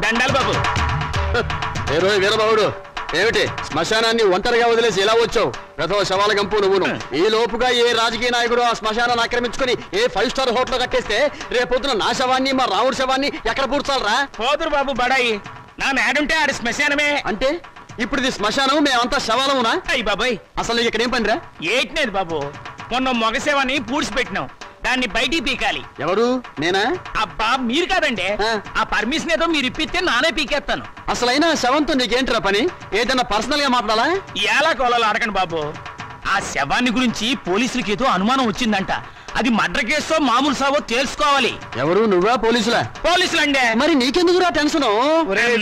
దండాలి బాబు. వీరబాబుడు ఏమిటి శ్మశానాన్ని ఒంటరిగా వదిలేసి ఎలా వచ్చావు? ప్రథమ శవాల గంపు నువ్వును. ఈ లోపుగా ఏ రాజకీయ నాయకుడు ఆ శ్మశానాన్ని ఆక్రమించుకుని ఏ 5 స్టార్ హోటల్ కట్టేస్తే రేపొద్దున నా శవాన్ని మా రావుడి శవాన్ని ఎక్కడ పూడ్చాలరా? పోదురు బాబు బడాయి. నా మేడుంటే ఆడి శ్మశానమే. అంటే ఇప్పుడు ఇది శ్మశానం, మేమంతా శవాలమునా? అయ్యి బాబాయ్, అసలు ఇక్కడ ఏం పనిరా? ఏట్లేదు బాబు, మొన్న మగ శవాన్ని పూడ్చిపెట్టినాం, దాన్ని బయటికి పీకాలి. ఎవరు? నేనా? అబ్బా మీరు కాదండి, ఆ పర్మిషన్ ఏదో మీరు ఇప్పిస్తే నానే పీకేస్తాను. అసలైనా శవంతో నీకేంట్రా పని? ఏదన్నా పర్సనల్ గా మాట్లాడాలా? ఎలా కోలాలో అడగండి బాబు. ఆ శవాన్ని గురించి పోలీసులకి ఏదో అనుమానం వచ్చిందంట. అది మర్డర్ కేసో మామూలు సావో తెలుసుకోవాలి. ఎవరు? నువ్వా? పోలీసులా? పోలీసులండి. మరి నీకెందుకురా టెన్షన్?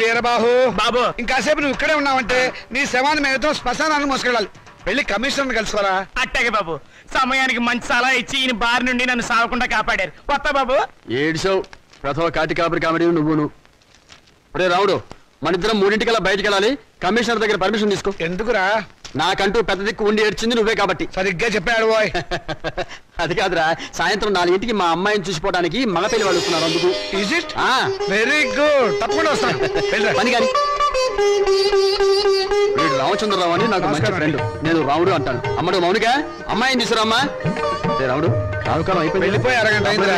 వీరబాహు బాబు, ఇంకాసేపు నువ్వు ఇక్కడే ఉన్నావంటే నీ శవాన్ని మేమతో శ్మశానాన్ని మోసుకెళ్ళాలి. వెళ్ళి కమిషనర్ కలుసుకోరా. అట్టాగే బాబు, సమయానికి మంచి సలహా ఇచ్చి ఈయన బారి నుండి నన్ను సాగకుండా కాపాడారు. కొత్త బాబు ఏడ్చావు. ప్రథమ కాటి కాపరి కామెడీ నువ్వును. రే రావుడు, మనిద్దరం 3ంటికల్లా బయటికి వెళ్ళాలి. కమిషనర్ దగ్గర పర్మిషన్ తీసుకో. ఎందుకురా? నాకంటూ పెద్ద దిక్కు ఉండి ఏడ్చింది నువ్వే కాబట్టి. సరిగ్గా చెప్పాడు బాయ్. అది కాదురా, సాయంత్రం 4ంటికి మా అమ్మాయిని చూసిపోవడానికి మగ పెళ్లి వాళ్ళు వస్తున్నారు. అందుకు. Is it? వెరీ గుడ్, తప్పకుండా వస్తాను. పని కానీ. వీడు రామచంద్రరావు అని నాకు మంచి ఫ్రెండ్. నేను రాముడు అంటాను. అమ్మడు మౌనిక, అమ్మాయిని తీసుకురామ్మా. రాముడు, రావుకాలం అయిపోయింది. వెళ్ళిపోయి అరగంట అయిందిరా.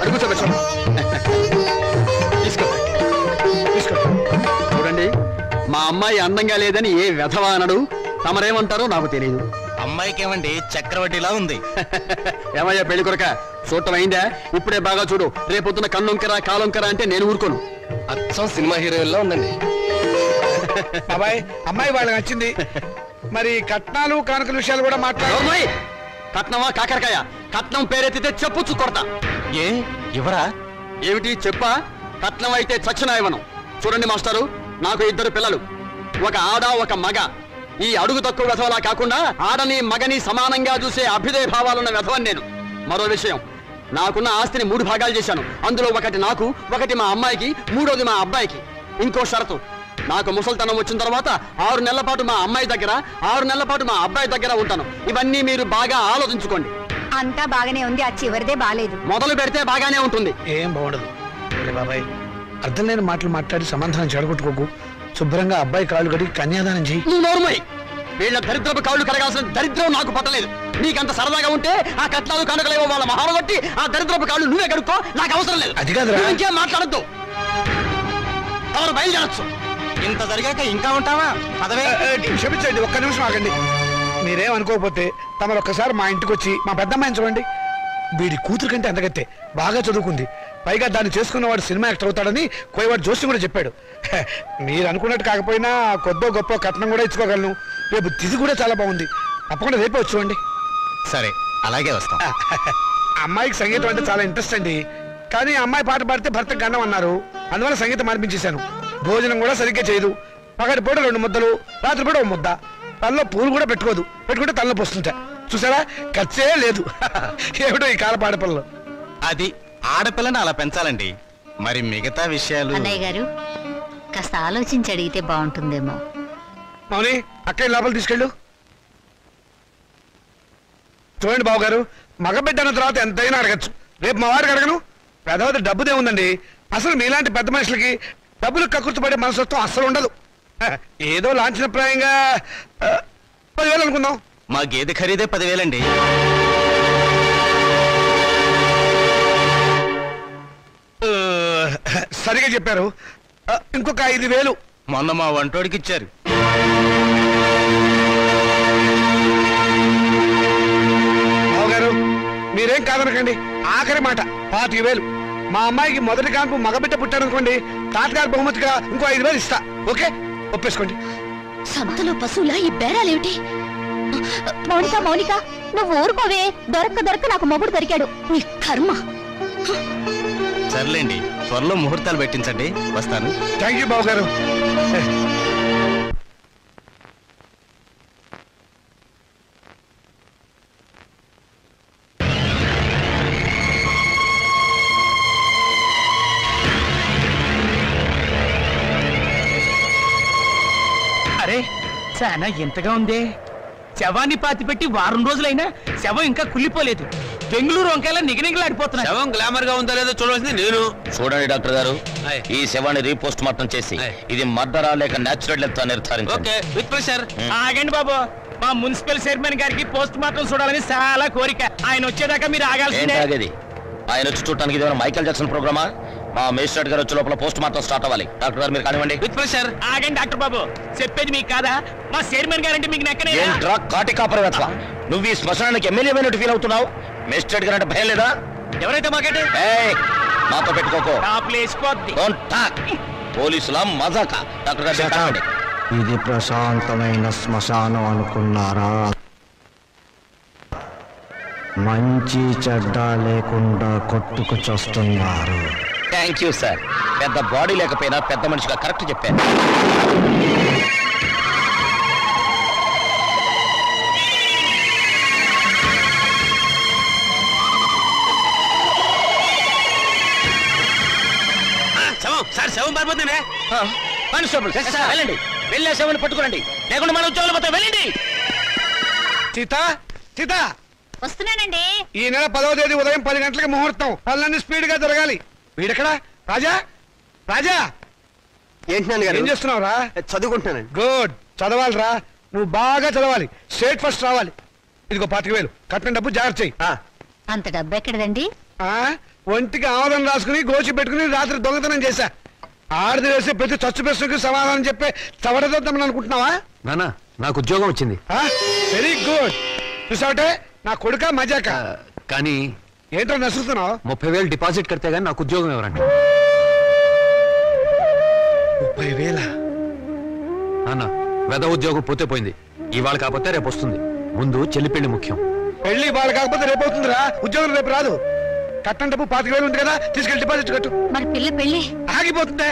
అడుగు కూర్చోబెట్టు. తీసుకో తీసుకో. చూడండి, మా అమ్మాయి అందంగా లేదని ఏ వెధవా అనడు. తమరేమంటారో నాకు తెలియదు. అమ్మాయికి ఏమండి చక్రవడ్డీలా ఉంది. ఏమయ్యా పెళ్లి కొరక, చూడటం అయిందా? ఇప్పుడే బాగా చూడు. రేపొద్దున కన్నొంకరా కాలొంకరా అంటే నేను ఊరుకోను. అచ్చం సినిమా హీరోయిన్లా ఉందండి. బాబాయ్, అమ్మాయి వాళ్ళకి నచ్చింది. మరి కట్నాలు కానుకల విషయాలు కూడా మాట్లాడు. కట్నమా కాకరకాయ? కట్నం పేరెత్తితే చెప్పుచ్చు కొడతా. ఏ ఎవరా? ఏమిటి చెప్పా? కట్నం అయితే చచ్చిన ఇవ్వను. చూడండి మాస్టారు, నాకు 2 పిల్లలు, ఒక ఆడ ఒక మగ. ఈ అడుగు తక్కువ వెధవలా కాకుండా ఆడని మగని సమానంగా చూసే అభ్యుదయ భావాలున్న వెధవని నేను. మరో విషయం, నాకున్న ఆస్తిని 3 భాగాలు చేశాను. అందులో ఒకటి నాకు, ఒకటి మా అమ్మాయికి, 3వది మా అబ్బాయికి. ఇంకో షరతు, నాకు ముసల్తనం వచ్చిన తర్వాత 6 నెలల పాటు మా అమ్మాయి దగ్గర, 6 నెలల పాటు మా అబ్బాయి దగ్గర ఉంటాను. ఇవన్నీ మీరు బాగా ఆలోచించుకోండి. అంతా బాగానే ఉంది, ఆ చివరిదే బాలేదు. మొదలు పెడితే బాగానే ఉంటుంది. ఏం బాగుండదు బాబాయ్. అర్థం లేని మాటలు మాట్లాడి సమాధానం చెడగొట్టుకోకు. శుభ్రంగా అబ్బాయి కాళ్ళు కడిగి కన్యాదానం చెయ్యి. నువ్వు నోరుమోయ్. వీళ్ళ దరిద్రపు కాళ్ళు కడగాల్సిన దరిద్రం నాకు పట్టలేదు. నీకంత సరదాగా ఉంటే ఆ కట్నాలు కనుకలేవో వాళ్ళ మహాలు బట్టి ఆ దరిద్రపు కాళ్ళు నువ్వే కడుక్కో. నాకు అవసరం లేదు. అది కాదురా. ఇంకేం మాట్లాడద్దు. ఎవరు బయలుదేరచ్చు. ఇంత జరిగాక ఇంకా ఉంటావా? పదవే. క్షమించండి, ఒక్క నిమిషం ఆగండి. మీరేం అనుకోకపోతే తమరు ఒక్కసారి మా ఇంటికి వచ్చి మా పెద్దమ్మాయిని చూడండి. వీడి కూతురు కంటే అంతగత్తే, బాగా చదువుకుంది. పైగా దాన్ని చేసుకున్నవాడు సినిమా యాక్టర్ అవుతాడని కోయవాడు జోషి కూడా చెప్పాడు. మీరు అనుకున్నట్టు కాకపోయినా కొద్దో గొప్ప కట్నం కూడా ఇచ్చుకోగలను. రేపు తిథి కూడా చాలా బాగుంది. తప్పకుండా రేపే వచ్చి చూడండి. సరే, అలాగే వస్తాం. అమ్మాయికి సంగీతం అంటే చాలా ఇంట్రెస్ట్ అండి. కానీ అమ్మాయి పాట పాడితే భర్త గండం అన్నారు. అందువల్ల సంగీతం మార్పించేశాను. భోజనం కూడా సరిగ్గా చేయదు. పగటి పూట 2 ముద్దలు, రాత్రి పూట 1 ముద్ద. తనలో పూలు కూడా పెట్టుకోదు. పెట్టుకుంటే తనలో పోస్తుంటా. చూసారా, ఖర్చే లేదు. ఏమిటో ఈ కాల పాడపిల్లలు. అది ఆడపిల్లని అలా పెంచాలండి. మరి మిగతా విషయాలు అన్నయ్య గారు కాస్త ఆలోచించి అడిగితే బాగుంటుందేమో. మౌని, అక్కయ్య లోపల తీసుకెళ్ళు. చూడండి బాబు గారు, మగబిడ్డ అన్న తర్వాత ఎంతైనా అడగచ్చు. రేపు మా వారికి అడగను. పెద్దవారి డబ్బుదే ఉందండి. అసలు మీలాంటి పెద్ద మనుషులకి డబ్బులు కక్కుర్తిపడే మనసత్వం అస్సలు ఉండదు. ఏదో లాంఛనప్రాయంగా 10,000 అనుకుందాం. మా గేదె ఖరీదే 10,000 అండి. సరిగా చెప్పారు. ఇంకొక 5,000. మొన్న మా వంటోడికి ఇచ్చారు. బావగారు, మీరేం కాదనకండి. ఆఖరి మాట 25,000. మా అమ్మాయికి మొదటి కాన్పు మగబిడ్డ పుట్టారనుకోండి, తాతగారి బహుమతిగా ఇంకో 5,000 ఇస్తా. ఓకే, ఒప్పేసుకోండి. సంతలో పశువులా ఈ బేరాలేమిటి? మౌనిక మౌనిక, నువ్వు ఊరుకోవే. దొరక్క నాకు మొగుడు దొరికాడు. నీ కర్మ. సర్లేండి, త్వరలో ముహూర్తాలు పెట్టించండి. వస్తాను. థ్యాంక్ యూ బావగారు. అరే, చాలా ఎంతగా ఉందే. శవాన్ని పాతిపెట్టి 1 వారం రోజులైనా శవం ఇంకా కుళ్ళిపోలేదు. బెంగళూరు వంకాయలా నిగనిగలాడిపోతున్నా. శవం గ్లామర్ గా ఉందా లేదో చూడవలసింది నేను. చూడండి డాక్టర్ గారు, ఈ శవాన్ని రీపోస్ట్ మార్టం చేసి ఇది మర్డరా లేక నేచురల్ డెత్ నిర్ధారించండి. Okay, with pressure. ఆగండి బాబు, మా మున్సిపల్ చైర్మన్ గారికి పోస్ట్ మార్టం చూడాలని చాలా కోరిక. ఆయన వచ్చేదాకా మీరు ఆగాల్సిందే. ఆగేది? ఆయన వచ్చి చూడటానికి ఇది మైకేల్ జాక్సన్ ప్రోగ్రామా? మా మేజిస్ట్రేట్ గారు వచ్చే లోపల పోస్ట్ మార్టం స్టార్ట్ అవ్వాలి. డాక్టర్ గారు మీరు కానివ్వండి. With pressure. ఆగండి డాక్టర్ బాబు, చెప్పేది మీకు కాదా? మా చైర్మన్ గారంటే మీకు నెక్కనే. ఏంట్రా కాటి కాపరవేత్వ, నువ్వు ఈ శ్మశానానికి ఎమ్మెల్యే అయినట్టు ఫీల్ అవుతున్నావు? మేజిస్ట్రేట్ గారు అంటే భయం లేదా? ఎవరైతే మాకంటే మాతో పెట్టుకోకో. Don't talk. పోలీసుల మజాక. డాక్టర్ గారు మీరు కానివ్వండి. ఇది ప్రశాంతమైన శ్మశానం అనుకున్నారా? మంచి చెడ్డ లేకుండా కొట్టుకు చస్తున్నారు. Thank you sir. పెద్ద బాడీ లేకపోయినా పెద్ద మనిషిగా కరెక్ట్ చెప్పాను. శవం సార్, శవం పారిపోతుందే. కానిస్టేబుల్ వెళ్ళండి, వెళ్ళే శవాన్ని పట్టుకోండి, లేకుండా మన ఉద్యోగాలు పోతే వెళ్ళండి. సీత, సీత, వస్తున్నానండి. ఈ నెల 10వ తేదీ ఉదయం 10 గంటలకు ముహూర్తం. పనులన్నీ స్పీడ్ గా జరగాలి. వీడెక్కడా? రాజా, రాజా, ఏంటి ఏం చేస్తున్నావురా? చదువుకుంటున్నానండి. గుడ్, చదవాలిరా. నువ్వు బాగా చదవాలి, స్టేట్ ఫస్ట్ రావాలి. ఇదిగో 25,000 కట్టిన డబ్బు జాగ్రత్త చెయ్యి. అంత డబ్బు ఎక్కడదండి? ఒంటికి ఆమదం రాసుకుని గోచి పెట్టుకుని రాత్రి దొంగతనం చేశా. ఆడది వేసే ప్రతి చచ్చు ప్రశ్నకి సమాధానం చెప్పే చవడదొద్దామని అనుకుంటున్నావా? నానా, నాకు ఉద్యోగం వచ్చింది. Very good. చూసావటే నా కొడుక మజాక. కానీ ఏంటో నసుకుతున్నావు? 30,000 డిపాజిట్ కడితే గానీ నాకు ఉద్యోగం ఎవరండి? 30,000? నాన్న, వెద ఉద్యోగం పోతే పోయింది. ఇవాళ కాకపోతే రేపు వస్తుంది. ముందు చెల్లి పెళ్లి ముఖ్యం. పెళ్లి వాళ్ళు కాకపోతే రేపు అవుతుందిరా. ఉద్యోగం రేపు రాదు. కట్టం డబ్బు 25,000 ఉంది కదా, తీసుకెళ్ళి డిపాజిట్ కట్టు. మరి పిల్ల పెళ్లి ఆగిపోతుందే.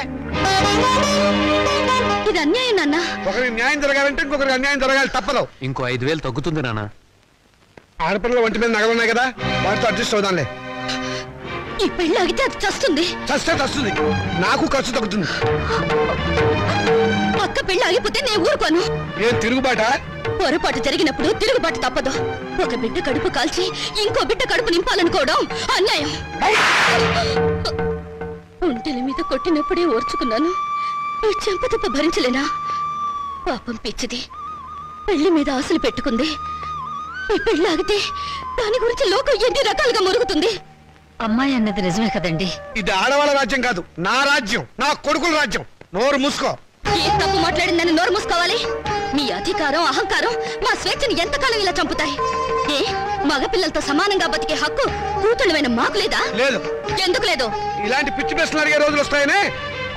ఇది అన్యాయం నాన్న. ఒకరికి న్యాయం జరగాలంటే ఇంకొకరికి అన్యాయం జరగాలి, తప్పదు. ఇంకో 5,000 తగ్గుతుంది నాన్న. ఆడపిల్లల ఒంటి మీద నగలున్నాయి కదా, వాటితో అడ్జస్ట్ అవుదాంలే. ఈ పెళ్లి ఆగితే అది చస్తుంది. చస్తే చస్తుంది, నాకు ఖర్చు తగ్గుతుంది. పక్క పెళ్లి ఆగిపోతే నేను ఊరుకోను. ఏం తిరుగుబాట? పొరపాటు జరిగినప్పుడు తిరుగుబాటు తప్పదు. ఒక బిడ్డ కడుపు కాల్చి ఇంకో బిడ్డ కడుపు నింపాలనుకోవడం అన్యాయం. ఒంటెల మీద కొట్టినప్పుడే ఓర్చుకున్నాను, ఈ చెంపదెబ్బ భరించలేనా? పాపం పిచ్చిది, పెళ్లి మీద ఆశలు పెట్టుకుంది. ఈ పెళ్లి ఆగితే దాని గురించి లోకం ఎన్ని రకాలుగా మురుగుతుంది. అమ్మాయి అన్నది నిజమే కదండి. ఇది ఆడవాళ్ళ రాజ్యం కాదు, నా రాజ్యం, నా కొడుకుల రాజ్యం. నోరు మూసుకో. ఏ తప్పు మాట్లాడిందని నోరు మూసుకోవాలి? మీ అధికారం అహంకారం మా స్వేచ్ఛని ఎంతకాలం ఇలా చంపుతాయి? ఏ మగపిల్లలతో సమానంగా బతికే హక్కు కూతుళ్ళమైన మాకు లేదా? లేదు. ఎందుకు లేదు? ఇలాంటి పిచ్చి ప్రశ్నలు అడిగే రోజులు వస్తాయనే.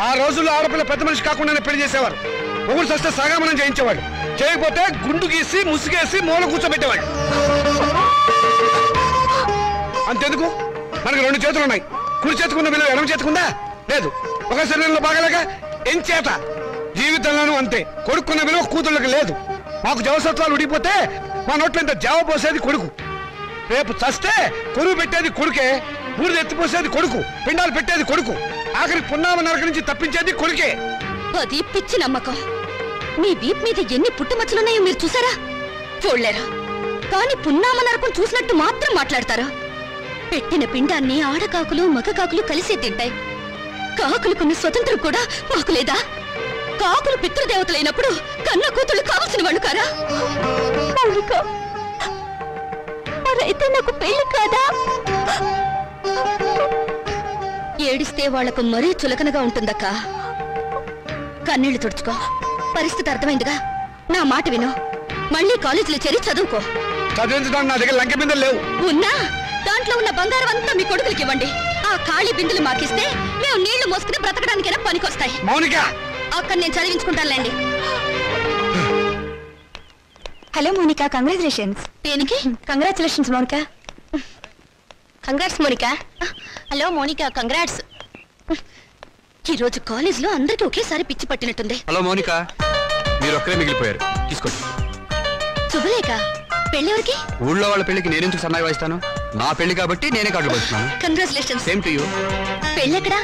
ఆ రోజుల్లో ఆడపిల్ల పెద్ద మనిషి కాకుండానే పెళ్లి చేసేవారు. ఒకరు చస్తే సగామనం చేయించేవాడు, చేయకపోతే గుండు గీసి ముసుగేసి మూల కూర్చోబెట్టేవాడు. అంతెందుకు, మనకి 2 చేతులు ఉన్నాయి. కుడి చేతుకున్న విలువ ఎడమ చేతుకుందా? లేదు. ఒక శరీరంలో బాగలేక ఎంచేత జీవితంలోనూ అంతే. కొడుకున్న విలువ కూతుళ్ళకి లేదు. మాకు జవసత్వాలు ఉడిపోతే మా నోట్లో ఇంత జావ పోసేది కొడుకు. రేపు చస్తే కొరువు పెట్టేది కొడుకే, బూడిద ఎత్తిపోసేది కొడుకు, పిండాలు పెట్టేది కొడుకు, ఆఖరికి పున్నామ నరక నుంచి తప్పించేది కొడుకే. అది పిచ్చి నమ్మకం. మీ వీప్ మీద ఎన్ని పుట్టుమచ్చలున్నాయో మీరు చూసారా? చూడలేరా? కానీ పున్నామ నరకం చూసినట్టు మాత్రం మాట్లాడతారా? పెట్టిన పిండాన్ని ఆడకాకులు మగకాకులు కలిసే తింటాయి. కాకులకున్న స్వతంత్రం కూడా మాకు లేదా? కాకులు పితృదేవతలైనప్పుడు కన్న కూతుళ్ళు కావలసిన వాళ్ళు కారా? మరైతే నాకు పెళ్లి కాదా? ఏడిస్తే వాళ్లకు మరీ చులకనగా ఉంటుందక్క. కన్నీళ్లు తుడుచుకో. పరిస్థితి అర్థమైందిగా. నా మాట విను. మళ్ళీ కాలేజీలో చేరి చదువుకో. చదివించడానికి నా దగ్గర లంకె బిందెలు లేవు. ఉన్నా దాంట్లో ఉన్న బంగారం అంతా మీ కొడుకులకి ఇవ్వండి. ఆ ఖాళీ బిందులు మాకిస్తే మేము నీళ్లు మోసుకుని బ్రతకడానికైనా పనికొస్తాయి. మౌనిక, అక్కడ నేను చదివించుకుంటానులేండి. Hello Monika, congratulations. దేనికి? Congratulations Monika. Congrats Monika. Hello Monika, congrats. ఈరోజు కాలేజ్ లో అందరికి ఒకేసారి పిచ్చి పట్టినట్టుంది. హలో మోనికా, మీరు ఒక్కరే మిగిలిపోయారు, తీసుకోండి. శుభలేఖ, పెళ్ళెవరికి? ఊళ్ళో వాళ్ళ పెళ్లికి నేనెందుకు సన్నాయి వాయిస్తాను? నా పెళ్లి కాబట్టి నేనే కార్డులు పోతున్నాను. కంగ్రాచులేషన్స్. Same to you. పెళ్ళెక్కడా?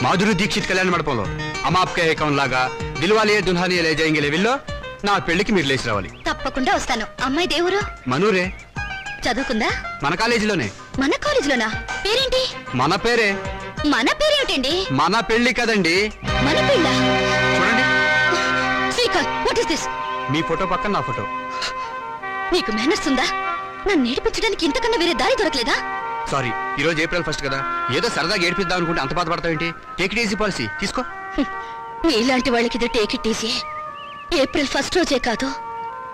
మాధురి దీక్షిత్ కళ్యాణ మండపంలో అమాప్కే ఏకం లాగా దిల్వాలియే దుల్హానియే లే జాయేంగే లెవెల్లో నా పెళ్లికి మీరు లేచి రావాలి. తప్పకుండా వస్తాను. అమ్మాయి దేవురు? మనూరే. చదువుకుందా? మన కాలేజీలోనే. మన కాలేజీలోనా? పేరేంటి? మన పేరే. మన పేరేమిటండి? మన పెళ్లి కదండి. మన పెళ్ళ? చూడండి. Srikanth, what is this? Me photo పక్కన నా ఫోటో. నీకు మేనర్స్ ఉందా? నన్ను ఏడిపించడానికి ఇంతకన్నా వేరే దారి దొరకలేదా? సారీ, ఈ రోజు April 1 కదా, ఏదో సరదాగా ఏడిపిద్దాం అనుకుంటే అంత బాధపడతావేంటి? టేక్ ఇట్ ఈజీ పాలసీ తీసుకో. ఇలాంటి వాళ్ళకి ఇది టేక్ ఇట్ ఈజీ. April 1 రోజే కాదు,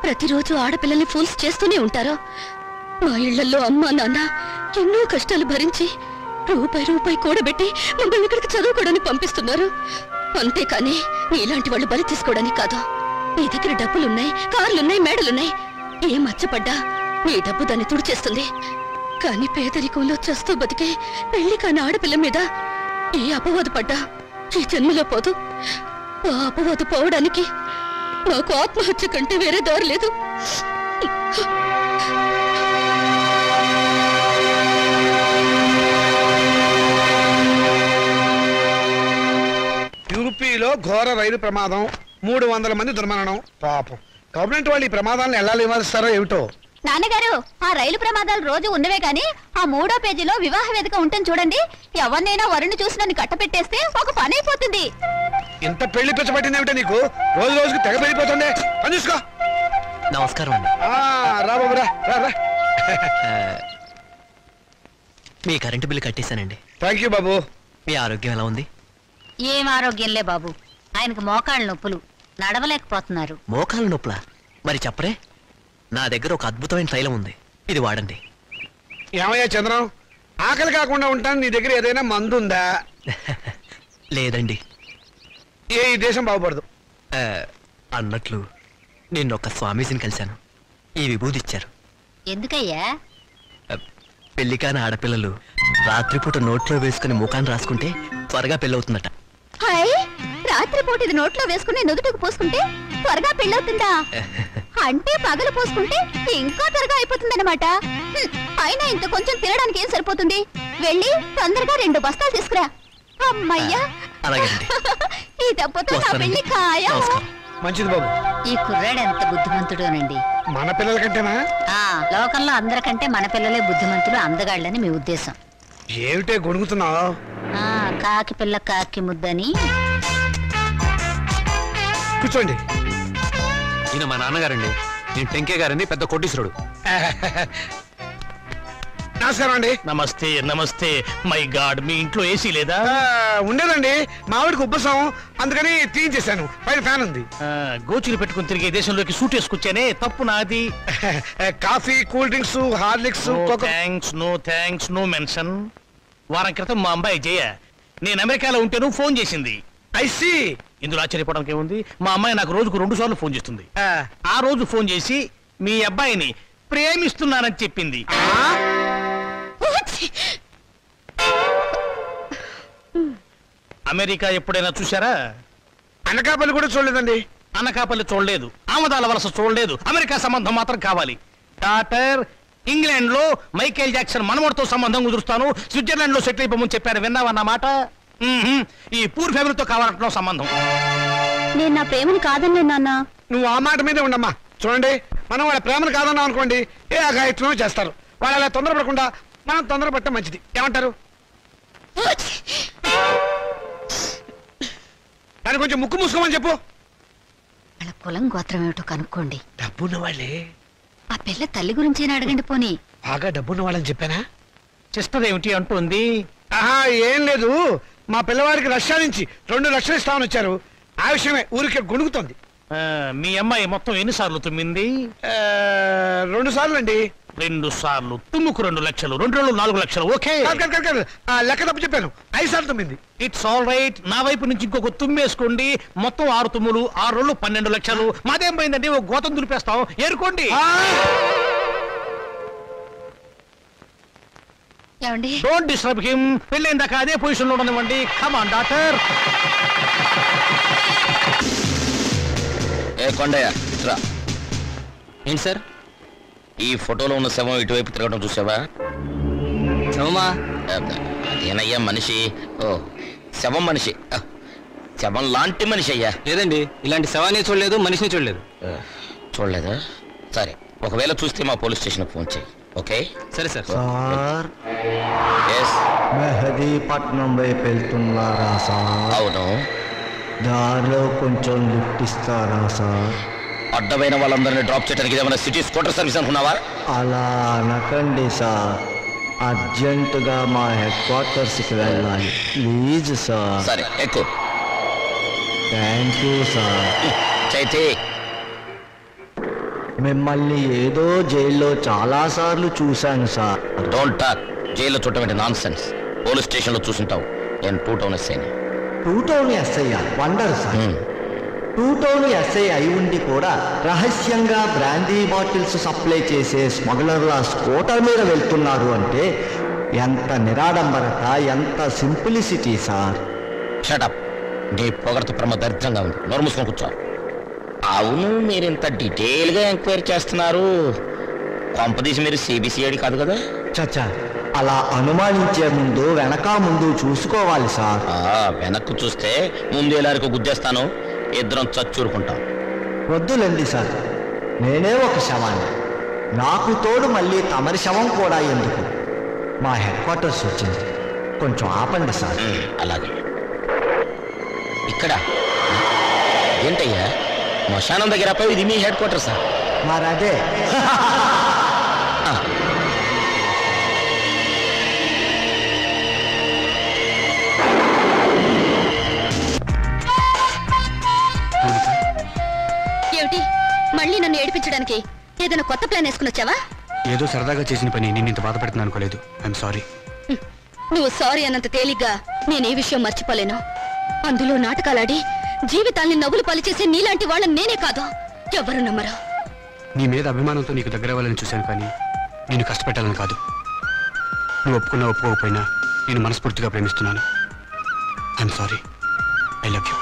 ప్రతిరోజు ఆడపిల్లల్ని ఫూల్స్ చేస్తూనే ఉంటారు. మా ఇళ్లలో అమ్మా నాన్న ఎన్నో కష్టాలు భరించి రూపాయి కూడబెట్టి మమ్మల్ని ఇక్కడికి చదువుకోవడానికి పంపిస్తున్నారు. అంతేకాని ఇలాంటి వాళ్ళు బలి తీసుకోవడానికి కాదు. నీ దగ్గర డబ్బులున్నాయి, కార్లున్నాయి, మేడలున్నాయి. ఏ మచ్చపడ్డా నీ డబ్బు దాన్ని తుడిచేస్తుంది. కానీ పేదరికంలో చస్తూ బతికే పెళ్లి కాని ఆడపిల్ల మీద ఏ అపవాదు పడ్డా ఈ జన్మలో పోదు. ఆ అపవాదు పోవడానికి నాకు ఆత్మహత్య కంటే వేరే దారి లేదు. యూపీలో ఘోర రైలు ప్రమాదం, 300 మంది దుర్మరణం. పాపం గవర్నమెంట్ వాళ్ళు ఈ ప్రమాదాలను ఎలా నివారిస్తారో ఏమిటో. నాన్నగారు, ఆ రైలు ప్రమాదాలు రోజు ఉన్నవే గాని ఆ 3వ పేజీలో వివాహ వేదిక ఉంటుంది చూడండి. ఎవరినైనా వరుణ్ణి చూసి నన్ను కట్టపెట్టేస్తే ఒక పని అయిపోతుంది. ఇంత పెళ్లి పిచ్చ పట్టింది ఏమిటో నీకు? రోజు రోజుకి తెగ పెరిగిపోతుంది. పని చూసుకో. నమస్కారం అండి. రా బాబు రా. మీ కరెంటు బిల్లు కట్టేశానండి. థ్యాంక్ యూ బాబు. మీ ఆరోగ్యం ఎలా ఉంది? ఏం ఆరోగ్యంలే బాబు, ఆయనకు మోకాళ్ళ నొప్పులు, నడవలేకపోతున్నారు. మోకాళ్ళ నొప్పులా? మరి చెప్పరే, నా దగ్గర ఒక అద్భుతమైన తైలం ఉంది, ఇది వాడండి. ఏమయ్యా చంద్రం, ఆకలి కాకుండా ఉంటాను, నీ దగ్గర ఏదైనా మందు ఉందా? లేదండి. ఈ దేశం బాగుపడదు. అన్నట్లు నిన్నొక్క స్వామీజీని కలిశాను, ఈ విభూది ఇచ్చారు. ఎందుకయ్యా? పెళ్లికాని ఆడపిల్లలు రాత్రిపూట నోట్లో వేసుకుని ముఖాన్ని రాసుకుంటే త్వరగా పెళ్ళవుతుందట. హాయ్, రాత్రిపూట ఇది నోట్లో వేసుకుని నుదుటికి పోసుకుంటే త్వరగా పెళ్ళవుతుందా? అంటే పగలు పోసుకుంటే ఇంకా త్వరగా అయిపోతుందన్నమాట. అయినా ఇంత కొంచెం తినడానికి ఏం సరిపోతుంది? వెళ్ళి తొందరగా 2 బస్తాలు తీసుకురా. అమ్మయ్యా, ఈ దెబ్బతో నా పెళ్లి ఖాయం. మంచిది బాబు. ఈ కుర్రాడు ఎంత బుద్ధిమంతుడోనండి. మన పిల్లల కంటేనా? లోకంలో అందరికంటే మన పిల్లలే బుద్ధిమంతులు, అందగాళ్ళని మీ ఉద్దేశం. ఏమిటే గొడుగుతున్నావు? కాకి పిల్ల కాకి ముద్దని. కూర్చోండి. ఈయన మా నాన్నగారండి, నేను టెంకే గారని పెద్ద కోటీశ్వరుడు. నమస్కారం అండి. నమస్తే నమస్తే. మై గాడ్, మీ ఇంట్లో ఏసీ లేదా? ఉండేదండి, మావిడికి ఉబ్బసం, అందుకని తీయించేశాను. పైన ఫ్యాన్ ఉంది. గోచులు పెట్టుకుని తిరిగే దేశంలోకి సూట్ వేసుకొచ్చానే, తప్పు నాది. Coffee, cool drinks, Horlicks. No thanks, no mention. వారం క్రితం మా అమ్మాయి జయ నేను అమెరికాలో ఉంటేను ఫోన్ చేసింది. ఐసీ. ఇందులో ఆశ్చర్యపోవడానికి ఏముంది? మా అమ్మాయి నాకు రోజుకు 2 సార్లు ఫోన్ చేస్తుంది. ఆ రోజు ఫోన్ చేసి మీ అబ్బాయిని ప్రేమిస్తున్నానని చెప్పింది. అమెరికా ఎప్పుడైనా చూసారా? అనకాపల్లి కూడా చూడలేదండి. అనకాపల్లి చూడలేదు, ఆమదాల వలస చూడలేదు, అమెరికా సంబంధం మాత్రం కావాలి. డాక్టర్, ఇంగ్లాండ్ లో మైకేల్ జాక్సన్ మనవడితో సంబంధం కుదురుస్తాను, స్విట్జర్లాండ్ లో సెటిల్ అయిపోమని చెప్పారు. విన్నావన్నమాట. ఈ పూర్ ఫ్యామిలీతో కావాలంటున్నావు సంబంధం. నేను నా ప్రేమను కాదన్నే నాన్న. నువ్వు ఆ మాట మీదే ఉండమ్మా. చూడండి, మనం వాళ్ళ ప్రేమను కాదన్నాం అనుకోండి, ఏ అఘాయిత్వం చేస్తారు. వాళ్ళు అలా తొందరపడకుండా మనం తొందరపడటం మంచిది. ఏమంటారు? దాన్ని కొంచెం ముక్కు మూసుకోమని చెప్పు. వాళ్ళ కులం గోత్రం ఏమిటో కనుక్కోండి. డబ్బున్న వాళ్ళే. ఆ పిల్ల తల్లి గురించేనా అడగండి పోనీ. బాగా డబ్బున్న వాళ్ళని చెప్పానా? సిస్టర్ ఏమిటి అంటుంది? ఏం లేదు, మా పిల్లవాడికి రష్యా నుంచి 2 లక్షలు ఇస్తామని వచ్చారు. ఆ విషయమే ఊరికే గొణుగుతోంది. మీ అమ్మాయి మొత్తం ఎన్నిసార్లు తుమ్మింది? 2 సార్లు అండి. 2 సార్లు తుమ్ముకు 2 లక్షలు, 2 రోజులు 4 లక్షలు. ఓకే, లెక్క తప్పు చెప్పాను. 5 సార్లు తుమ్మింది. It's all right. నా వైపు నుంచి ఇంకొక తుమ్మేసుకోండి. మొత్తం 6 తుమ్ములు, 6 రోజులు 12 లక్షలు. మాదేం పోయిందండి, ఒక గోతం దులిపేస్తాం. ఏరుకోండి. Don't disturb him. పెళ్ళైన దాకా అదే పొజిషన్ లో ఉండనివ్వండి. Come on doctor. ఏ కొండయ్య, ఇట్రా. ఏంటి సార్? ఈ ఫోటోలో ఉన్న శవం ఇటువైపు తిరగడం చూసావా? శవమా? అదేనయ్యా, మనిషి. ఓ, శవం మనిషి. శవం లాంటి మనిషి అయ్యా. లేదండి, ఇలాంటి శవాన్ని చూడలేదు, మనిషిని చూడలేదు. చూడలేదా? సరే, ఒకవేళ చూస్తే మా పోలీస్ స్టేషన్కి ఫోన్ చేయి. ఓకే సరే సార్. సార్ ఎస్ మెహదీపట్నం వైపు వెళ్తున్నారా సార్? అవును. దారిలో కొంచెం లిఫ్ట్ ఇస్తారా సార్? అడ్డమైన వాళ్ళందరినీ డ్రాప్ చేయడానికి ఏమైనా సిటీ స్కూటర్ సర్వీస్ అనుకున్నావా? అలా అనకండి సార్, అర్జెంటుగా మా హెడ్ క్వార్టర్స్కి వెళ్ళాలి ప్లీజ్ సార్. సరే ఎక్కువ. Thank you sir. చైతే మిమ్మల్ని ఏదో జైల్లో చాలాసార్లు చూశాను సార్. Don't talk. జైల్లో చూడటం నాన్ సెన్స్. పోలీస్ స్టేషన్లో చూసుంటావు. నేను 2 టౌన్ ఎస్ఐని. 2 town SI wonder sir. 2 town SI అయి ఉండి కూడా రహస్యంగా బ్రాందీ బాటిల్స్ సప్లై చేసే స్మగ్లర్ల స్కూటర్ మీద వెళ్తున్నారు అంటే ఎంత నిరాడంబరత, ఎంత సింప్లిసిటీ సార్. షటప్. నీ పొగడత ప్రమ దరిద్రంగా ఉంది. నోరు మూసుకొని కూర్చో. అవును, మీరు ఇంత డీటెయిల్గా ఎంక్వైరీ చేస్తున్నారు. కొంపదీసి మీరు సిబిసిఐడి కాదు కదా? చచ్చా, అలా అనుమానించే ముందు వెనక ముందు చూసుకోవాలి సార్. వెనక్కు చూస్తే ముందు ఎలారికి గుద్దేస్తాను. ఇద్దరం చచ్చూరుకుంటాం. వద్దులేండి సార్, నేనే ఒక శవాన్ని. నాకు తోడు మళ్ళీ తమరి శవం కూడా ఎందుకు? మా హెడ్ క్వార్టర్స్ వచ్చింది, కొంచెం ఆపండి సార్. అలాగే. ఇక్కడ ఏంటయ్యా శ్మశానం దగ్గర పోయి ఇది మీ హెడ్ క్వార్టర్సా? మరదే. ఏమిటి మళ్ళీ నన్ను ఏడిపించడానికి ఏదైనా కొత్త ప్లాన్ వేసుకుని వచ్చావా? ఏదో సరదాగా చేసిన పని నేను ఇంత బాధపడుతున్నాను అనుకోలేదు. I'm sorry. నువ్వు సారీ అన్నంత తేలిగ్గా నేనే విషయం మర్చిపోలేను. అందులో నాటకాలాడి జీవితాల్ని నవ్వులు పలిచేసే నీలాంటి వాళ్ళని నేనే కాదు, ఎవరు నమ్మరు. నీ మీద అభిమానంతో నీకు దగ్గర అవ్వాలని చూశాను, కానీ నేను కష్టపెట్టాలని కాదు. నువ్వు ఒప్పుకున్నా ఒప్పుకోకపోయినా నేను మనస్ఫూర్తిగా ప్రేమిస్తున్నాను. I'm sorry. I love you.